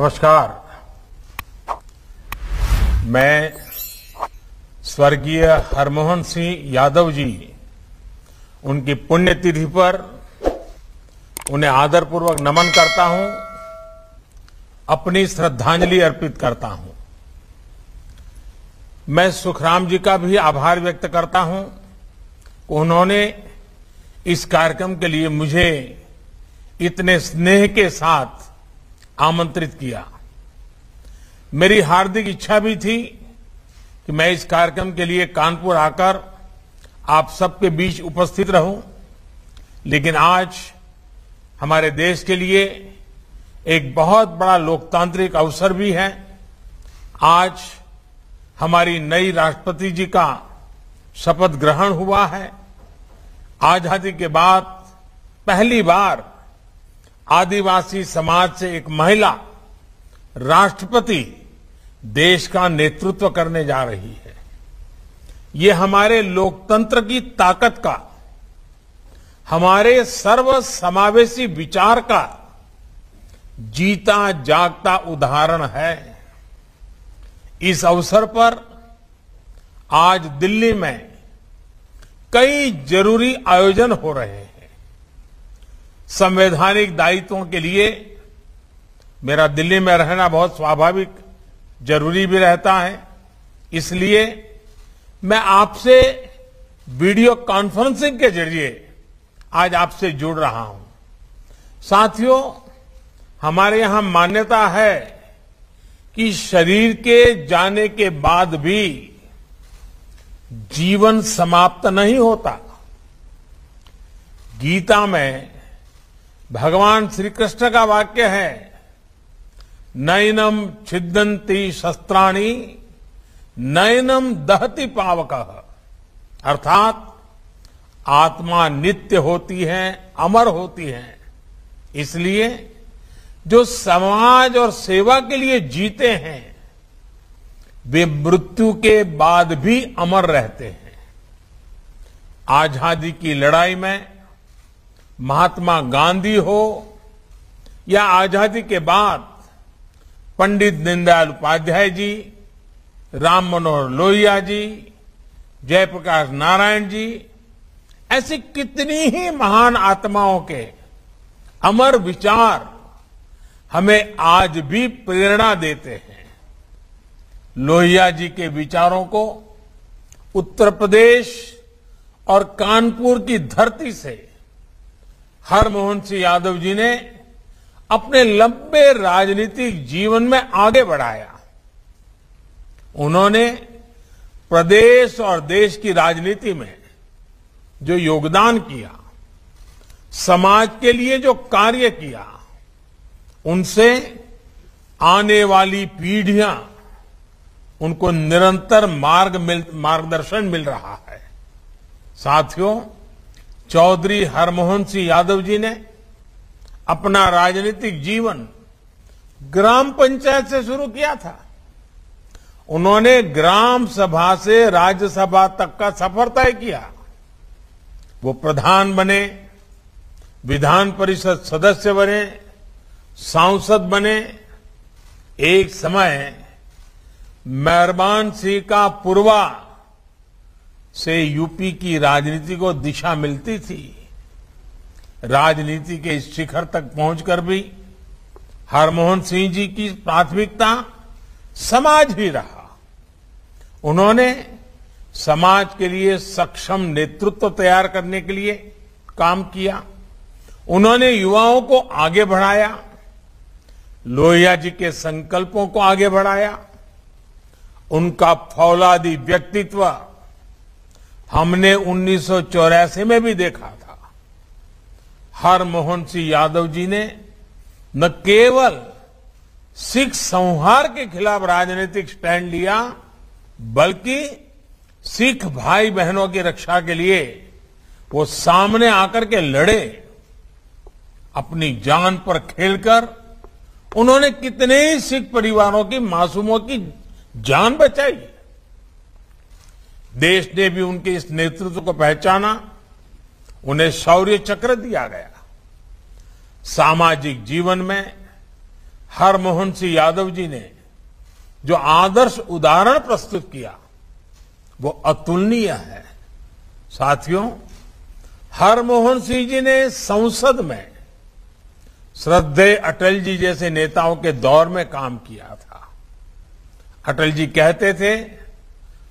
नमस्कार। मैं स्वर्गीय हरमोहन सिंह यादव जी उनकी पुण्यतिथि पर उन्हें आदरपूर्वक नमन करता हूं, अपनी श्रद्धांजलि अर्पित करता हूं। मैं सुखराम जी का भी आभार व्यक्त करता हूं, उन्होंने इस कार्यक्रम के लिए मुझे इतने स्नेह के साथ आमंत्रित किया। मेरी हार्दिक इच्छा भी थी कि मैं इस कार्यक्रम के लिए कानपुर आकर आप सबके बीच उपस्थित रहूं, लेकिन आज हमारे देश के लिए एक बहुत बड़ा लोकतांत्रिक अवसर भी है। आज हमारी नई राष्ट्रपति जी का शपथ ग्रहण हुआ है। आजादी के बाद पहली बार आदिवासी समाज से एक महिला राष्ट्रपति देश का नेतृत्व करने जा रही है। ये हमारे लोकतंत्र की ताकत का, हमारे सर्वसमावेशी विचार का जीता जागता उदाहरण है। इस अवसर पर आज दिल्ली में कई जरूरी आयोजन हो रहे हैं। संवैधानिक दायित्वों के लिए मेरा दिल्ली में रहना बहुत स्वाभाविक जरूरी भी रहता है, इसलिए मैं आपसे वीडियो कॉन्फ्रेंसिंग के जरिए आज आपसे जुड़ रहा हूं। साथियों, हमारे यहां मान्यता है कि शरीर के जाने के बाद भी जीवन समाप्त नहीं होता। गीता में भगवान श्री कृष्ण का वाक्य है, नैनम छिद्दन्ति शस्त्राणि नैनम दहति पावकः, अर्थात आत्मा नित्य होती है, अमर होती है। इसलिए जो समाज और सेवा के लिए जीते हैं वे मृत्यु के बाद भी अमर रहते हैं। आजादी की लड़ाई में महात्मा गांधी हो या आजादी के बाद पंडित दीनदयाल उपाध्याय जी, राम मनोहर लोहिया जी, जयप्रकाश नारायण जी, ऐसी कितनी ही महान आत्माओं के अमर विचार हमें आज भी प्रेरणा देते हैं। लोहिया जी के विचारों को उत्तर प्रदेश और कानपुर की धरती से हरमोहन सिंह यादव जी ने अपने लंबे राजनीतिक जीवन में आगे बढ़ाया। उन्होंने प्रदेश और देश की राजनीति में जो योगदान किया, समाज के लिए जो कार्य किया, उनसे आने वाली पीढ़ियां उनको निरंतर मार्गदर्शन मिल रहा है। साथियों, चौधरी हरमोहन सिंह यादव जी ने अपना राजनीतिक जीवन ग्राम पंचायत से शुरू किया था। उन्होंने ग्राम सभा से राज्यसभा तक का सफर तय किया। वो प्रधान बने, विधान परिषद सदस्य बने, सांसद बने। एक समय मेहरबान सिंह का पूर्वा से यूपी की राजनीति को दिशा मिलती थी। राजनीति के इस शिखर तक पहुंचकर भी हरमोहन सिंह जी की प्राथमिकता समाज ही रहा। उन्होंने समाज के लिए सक्षम नेतृत्व तैयार करने के लिए काम किया। उन्होंने युवाओं को आगे बढ़ाया, लोहिया जी के संकल्पों को आगे बढ़ाया। उनका फौलादी व्यक्तित्व हमने 1984 में भी देखा था। हरमोहन सिंह यादव जी ने न केवल सिख संहार के खिलाफ राजनीतिक स्टैंड लिया, बल्कि सिख भाई बहनों की रक्षा के लिए वो सामने आकर के लड़े। अपनी जान पर खेलकर उन्होंने कितने ही सिख परिवारों की, मासूमों की जान बचाई। देश ने भी उनके इस नेतृत्व को पहचाना, उन्हें शौर्य चक्र दिया गया। सामाजिक जीवन में हरमोहन सिंह यादव जी ने जो आदर्श उदाहरण प्रस्तुत किया वो अतुलनीय है। साथियों, हरमोहन सिंह जी ने संसद में श्रद्धेय अटल जी जैसे नेताओं के दौर में काम किया था। अटल जी कहते थे,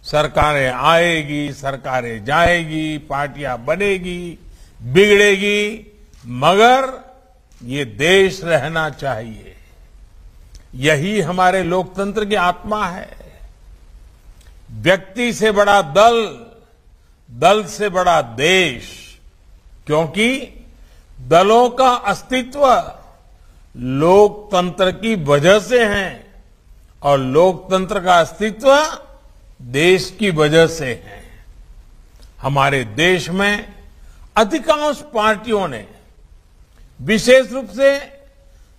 सरकारें आएगी, सरकारें जाएगी, पार्टियां बनेगी, बिगड़ेगी, मगर ये देश रहना चाहिए। यही हमारे लोकतंत्र की आत्मा है। व्यक्ति से बड़ा दल, दल से बड़ा देश, क्योंकि दलों का अस्तित्व लोकतंत्र की वजह से है और लोकतंत्र का अस्तित्व देश की वजह से है। हमारे देश में अधिकांश पार्टियों ने, विशेष रूप से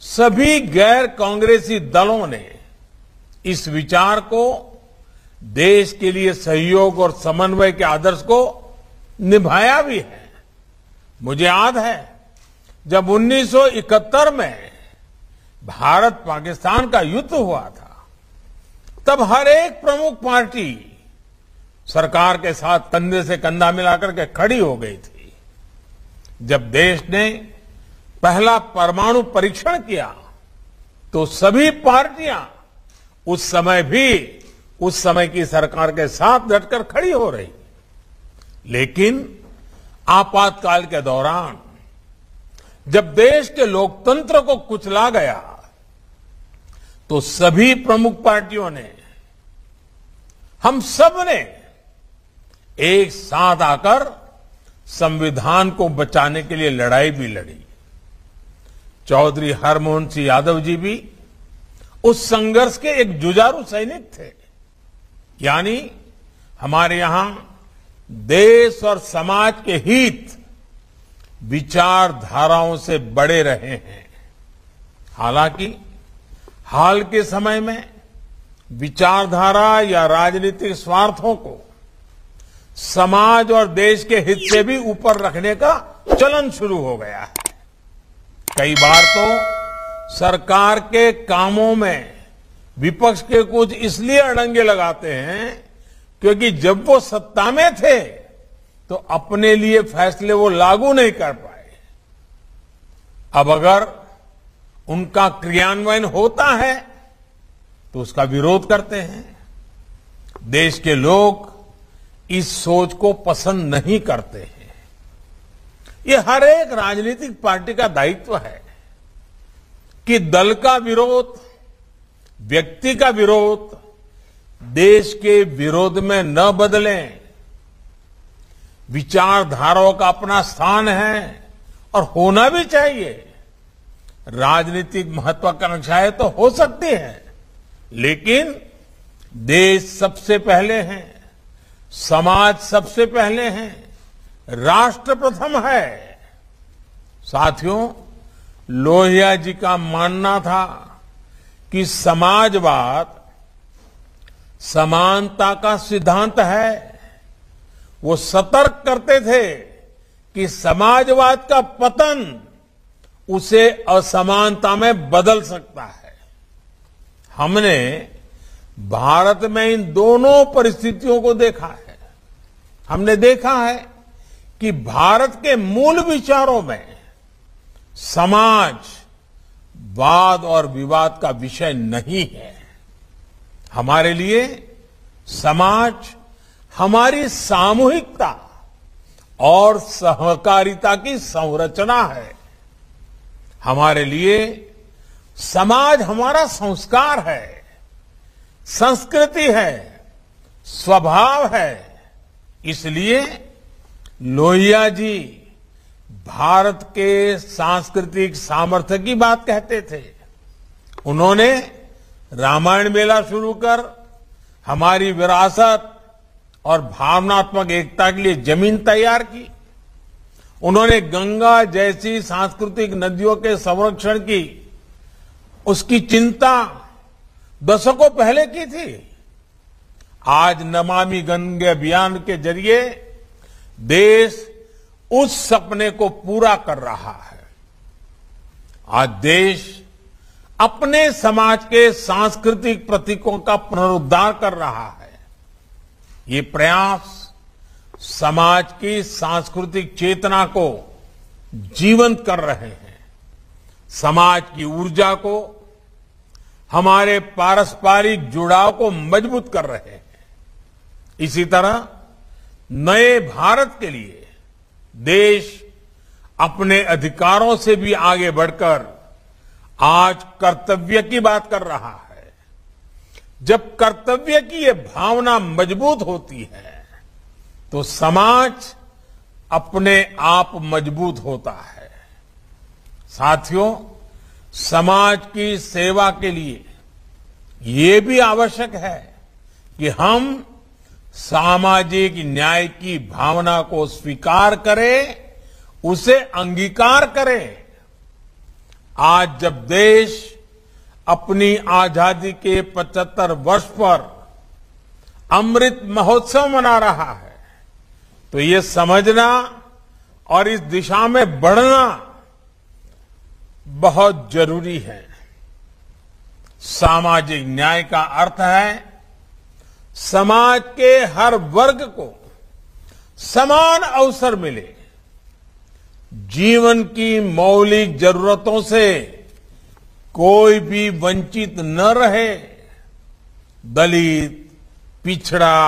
सभी गैर कांग्रेसी दलों ने इस विचार को, देश के लिए सहयोग और समन्वय के आदर्श को निभाया भी है। मुझे याद है जब 1971 में भारत पाकिस्तान का युद्ध हुआ था, तब हर एक प्रमुख पार्टी सरकार के साथ कंधे से कंधा मिलाकर के खड़ी हो गई थी। जब देश ने पहला परमाणु परीक्षण किया तो सभी पार्टियां उस समय की सरकार के साथ डटकर खड़ी हो रही। लेकिन आपातकाल के दौरान जब देश के लोकतंत्र को कुचला गया तो सभी प्रमुख पार्टियों ने, हम सब ने एक साथ आकर संविधान को बचाने के लिए लड़ाई भी लड़ी। चौधरी हरमोहन सिंह यादव जी भी उस संघर्ष के एक जुझारू सैनिक थे। यानी हमारे यहां देश और समाज के हित विचारधाराओं से बड़े रहे हैं। हालांकि हाल के समय में विचारधारा या राजनीतिक स्वार्थों को समाज और देश के हित से भी ऊपर रखने का चलन शुरू हो गया है। कई बार तो सरकार के कामों में विपक्ष के कुछ इसलिए अड़ंगे लगाते हैं क्योंकि जब वो सत्ता में थे तो अपने लिए फैसले वो लागू नहीं कर पाए। अब अगर उनका क्रियान्वयन होता है तो उसका विरोध करते हैं। देश के लोग इस सोच को पसंद नहीं करते हैं। ये हर एक राजनीतिक पार्टी का दायित्व है कि दल का विरोध, व्यक्ति का विरोध देश के विरोध में न बदलें। विचारधाराओं का अपना स्थान है और होना भी चाहिए। राजनीतिक महत्वाकांक्षाएं तो हो सकती है, लेकिन देश सबसे पहले है, समाज सबसे पहले है, राष्ट्र प्रथम है। साथियों, लोहिया जी का मानना था कि समाजवाद समानता का सिद्धांत है। वो सतर्क करते थे कि समाजवाद का पतन उसे असमानता में बदल सकता है। हमने भारत में इन दोनों परिस्थितियों को देखा है। हमने देखा है कि भारत के मूल विचारों में समाज वाद और विवाद का विषय नहीं है। हमारे लिए समाज हमारी सामूहिकता और सहकारिता की संरचना है। हमारे लिए समाज हमारा संस्कार है, संस्कृति है, स्वभाव है। इसलिए लोहिया जी भारत के सांस्कृतिक सामर्थ्य की बात कहते थे। उन्होंने रामायण मेला शुरू कर हमारी विरासत और भावनात्मक एकता के लिए जमीन तैयार की। उन्होंने गंगा जैसी सांस्कृतिक नदियों के संरक्षण की उसकी चिंता दशकों पहले की थी। आज नमामि गंगे अभियान के जरिए देश उस सपने को पूरा कर रहा है। आज देश अपने समाज के सांस्कृतिक प्रतीकों का पुनरुद्धार कर रहा है। ये प्रयास समाज की सांस्कृतिक चेतना को जीवंत कर रहे हैं, समाज की ऊर्जा को, हमारे पारस्परिक जुड़ाव को मजबूत कर रहे हैं। इसी तरह नए भारत के लिए देश अपने अधिकारों से भी आगे बढ़कर आज कर्तव्य की बात कर रहा है। जब कर्तव्य की ये भावना मजबूत होती है तो समाज अपने आप मजबूत होता है। साथियों, समाज की सेवा के लिए ये भी आवश्यक है कि हम सामाजिक न्याय की भावना को स्वीकार करें, उसे अंगीकार करें। आज जब देश अपनी आजादी के 75 वर्ष पर अमृत महोत्सव मना रहा है तो ये समझना और इस दिशा में बढ़ना बहुत जरूरी है। सामाजिक न्याय का अर्थ है समाज के हर वर्ग को समान अवसर मिले, जीवन की मौलिक जरूरतों से कोई भी वंचित न रहे। दलित, पिछड़ा,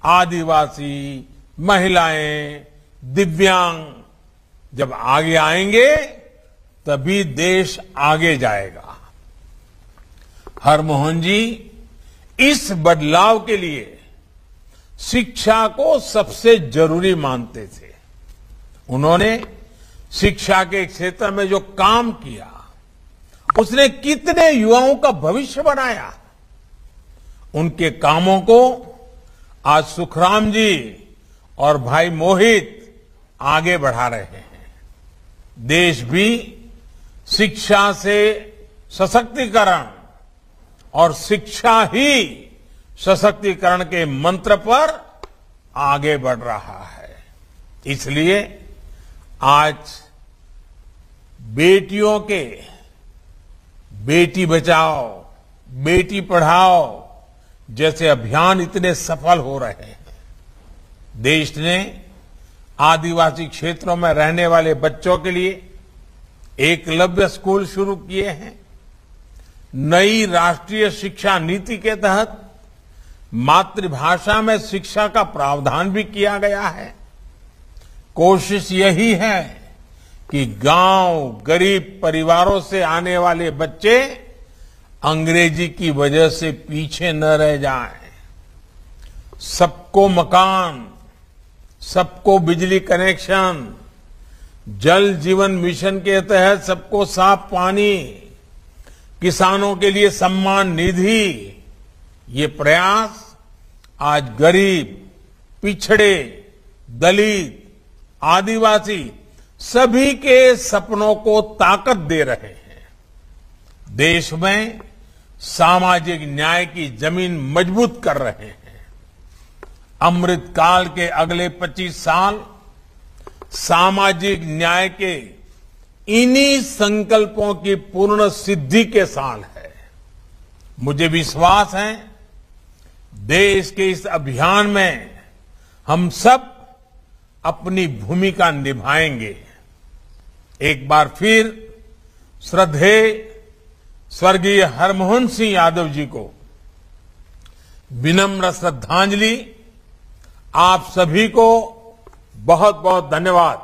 आदिवासी, महिलाएं, दिव्यांग जब आगे आएंगे तभी देश आगे जाएगा। हरमोहन जी इस बदलाव के लिए शिक्षा को सबसे जरूरी मानते थे। उन्होंने शिक्षा के क्षेत्र में जो काम किया, उसने कितने युवाओं का भविष्य बनाया। उनके कामों को आज सुखराम जी और भाई मोहित आगे बढ़ा रहे हैं। देश भी शिक्षा से सशक्तिकरण और शिक्षा ही सशक्तिकरण के मंत्र पर आगे बढ़ रहा है। इसलिए आज बेटियों के बेटी बचाओ, बेटी पढ़ाओ जैसे अभियान इतने सफल हो रहे हैं। देश ने आदिवासी क्षेत्रों में रहने वाले बच्चों के लिए एकलव्य स्कूल शुरू किए हैं। नई राष्ट्रीय शिक्षा नीति के तहत मातृभाषा में शिक्षा का प्रावधान भी किया गया है। कोशिश यही है कि गांव, गरीब परिवारों से आने वाले बच्चे अंग्रेजी की वजह से पीछे न रह जाएं। सबको मकान, सबको बिजली कनेक्शन, जल जीवन मिशन के तहत सबको साफ पानी, किसानों के लिए सम्मान निधि, ये प्रयास आज गरीब, पिछड़े, दलित, आदिवासी सभी के सपनों को ताकत दे रहे हैं। देश में सामाजिक न्याय की जमीन मजबूत कर रहे हैं। अमृत काल के अगले 25 साल सामाजिक न्याय के इन्हीं संकल्पों की पूर्ण सिद्धि के साल है। मुझे विश्वास है देश के इस अभियान में हम सब अपनी भूमिका निभाएंगे। एक बार फिर श्रद्धेय स्वर्गीय हरमोहन सिंह यादव जी को विनम्र श्रद्धांजलि। आप सभी को बहुत बहुत धन्यवाद।